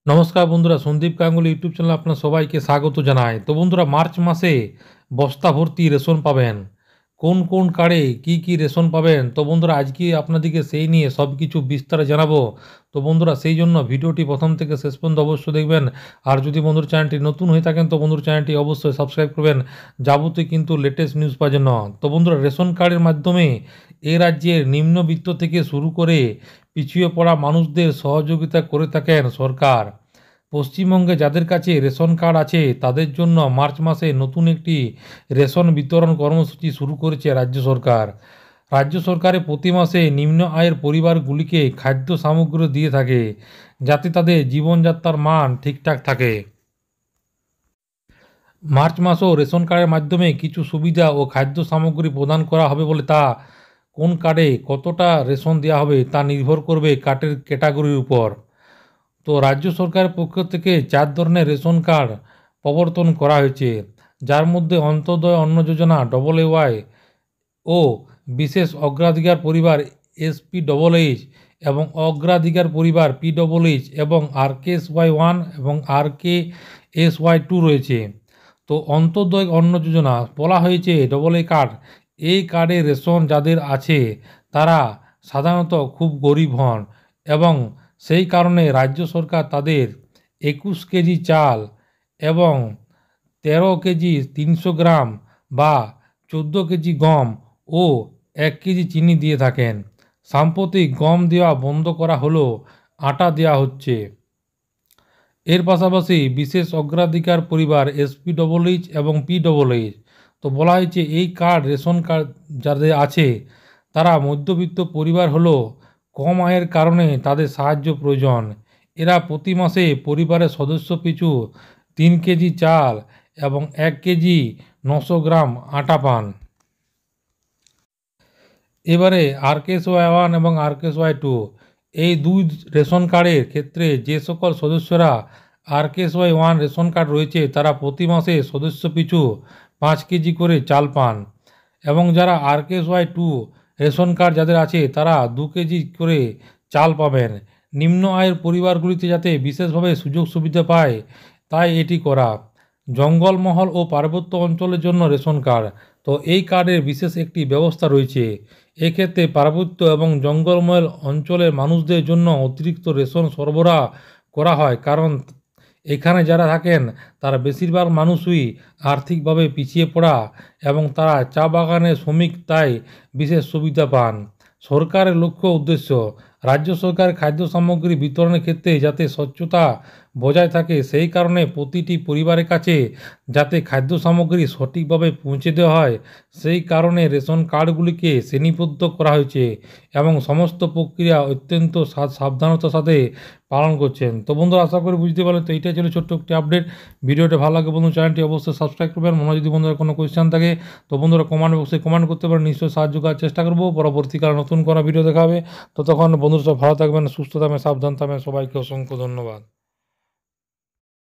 নমস্কার বন্ধুরা, সন্দীপ গাঙ্গুলি ইউটিউব চ্যানেলে আপনার সবাইকে স্বাগত জানাই। তো বন্ধুরা, মার্চ মাসে বস্তা ভর্তি রেশন পাবেন। কোন কোন কার্ডে কি কি রেশন পাবেন, তো বন্ধুরা আজকে আপনাদেরকে সেই নিয়ে সব কিছু বিস্তারে জানাবো। তো বন্ধুরা, সেই জন্য ভিডিওটি প্রথম থেকে শেষ পর্যন্ত অবশ্যই দেখবেন। আর যদি বন্ধুর চ্যানেলটি নতুন হয়ে থাকেন তো বন্ধুর চ্যানেলটি অবশ্যই সাবস্ক্রাইব করবেন যাবতীয় কিন্তু লেটেস্ট নিউজ পাওয়ার জন্য। তো বন্ধুরা, রেশন কার্ডের মাধ্যমে এ রাজ্যের নিম্নবিত্ত থেকে শুরু করে পিছিয়ে পড়া মানুষদের সহযোগিতা করে থাকেন সরকার। পশ্চিমবঙ্গে যাদের কাছে রেশন কার্ড আছে তাদের জন্য মার্চ মাসে নতুন একটি রেশন বিতরণ কর্মসূচি শুরু করেছে রাজ্য সরকার। রাজ্য সরকারে প্রতি মাসে নিম্ন আয়ের পরিবারগুলিকে খাদ্য সামগ্রী দিয়ে থাকে যাতে তাদের জীবনযাত্রার মান ঠিকঠাক থাকে। মার্চ মাসেও রেশন কার্ডের মাধ্যমে কিছু সুবিধা ও খাদ্য সামগ্রী প্রদান করা হবে বলে তা কোন কার্ডে কতটা রেশন দেওয়া হবে তা নির্ভর করবে কার্ডের ক্যাটাগরির উপর। তো রাজ্য সরকারের পক্ষ থেকে 4 ধরনের রেশন কার্ড প্রবর্তন করা হয়েছে, যার মধ্যে অন্তোদয় অন্ন যোজনা AAY ও বিশেষ অগ্রাধিকার পরিবার SPHH এবং অগ্রাধিকার পরিবার PHH এবং RKSY1 এবং RKSY2 রয়েছে। তো অন্তোদয় অন্ন যোজনা বলা হয়েছে AA কার্ড। এই কার্ডে রেশন যাদের আছে তারা সাধারণত খুব গরিব হন এবং সেই কারণে রাজ্য সরকার তাদের 21 কেজি চাল এবং 13 কেজি 300 গ্রাম বা 14 কেজি গম ও 1 কেজি চিনি দিয়ে থাকেন। সাম্প্রতিক গম দেওয়া বন্ধ করা হলো, আটা দেওয়া হচ্ছে। এর পাশাপাশি বিশেষ অগ্রাধিকার পরিবার SPHH এবং PHH। তো বলা হয়েছে এই কার্ড রেশন কার্ড যাদের আছে তারা মধ্যবিত্ত পরিবার হলো কম আয়ের কারণে তাদের সাহায্য প্রয়োজন। এরা প্রতি মাসে পরিবারের সদস্য পিছু 3 কেজি চাল এবং 1 কেজি 900 গ্রাম আটা পান। এবারে RKSY1 এবং RKSY2 এই দুই রেশন কার্ডের ক্ষেত্রে যে সকল সদস্যরা RKSY1 রেশন কার্ড রয়েছে তারা প্রতি মাসে সদস্য পিছু 5 কেজি করে চাল পান এবং যারা RKSY2 রেশন কার্ড যাদের আছে তারা 2 কেজি করে চাল পাবেন। নিম্ন আয়ের পরিবারগুলিতে যাতে বিশেষভাবে সুযোগ সুবিধা পায় তাই এটি করা। জঙ্গলমহল ও পার্বত্য অঞ্চলের জন্য রেশন কার্ড। তো এই কার্ডের বিশেষ একটি ব্যবস্থা রয়েছে। এক্ষেত্রে পার্বত্য এবং জঙ্গলমহল অঞ্চলের মানুষদের জন্য অতিরিক্ত রেশন সরবরাহ করা হয়, কারণ এখানে যারা থাকেন তারা বেশিরভাগ মানুষই আর্থিকভাবে পিছিয়ে পড়া এবং তারা চা বাগানের শ্রমিক, তাই বিশেষ সুবিধা পান। সরকারের লক্ষ্য উদ্দেশ্য রাজ্য সরকার খাদ্য সামগ্রী বিতরণের ক্ষেত্রে যাতে স্বচ্ছতা বজায় থাকে, সেই কারণে প্রতিটি পরিবারের কাছে যাতে খাদ্য সামগ্রী সঠিকভাবে পৌঁছে দেওয়া হয় সেই কারণে রেশন কার্ডগুলিকে শ্রেণীবদ্ধ করা হয়েছে এবং সমস্ত প্রক্রিয়া অত্যন্ত সাবধানতার সাথে পালন করছেন। তো বন্ধুরা, আশা করি বুঝতে পারলেন। তো এইটাই ছিল ছোট্ট একটি আপডেট। ভিডিওটা ভালো লাগে বন্ধু চ্যানেলটি অবশ্যই সাবস্ক্রাইব করবেন। মনে যদি বন্ধুরা কোনো কোয়েশ্চেন থাকে তো বন্ধুরা কমেন্ট বক্সে কমেন্ট করতে পারেন, নিশ্চয়ই সাহায্য করার চেষ্টা করবো। পরবর্তীকালে নতুন কোনো ভিডিও দেখাবে। ততক্ষণ বন্ধুরা সব ভালো থাকবেন, সুস্থ থাকবেন, সাবধান থাকবেন। সবাইকে অসংখ্য ধন্যবাদ।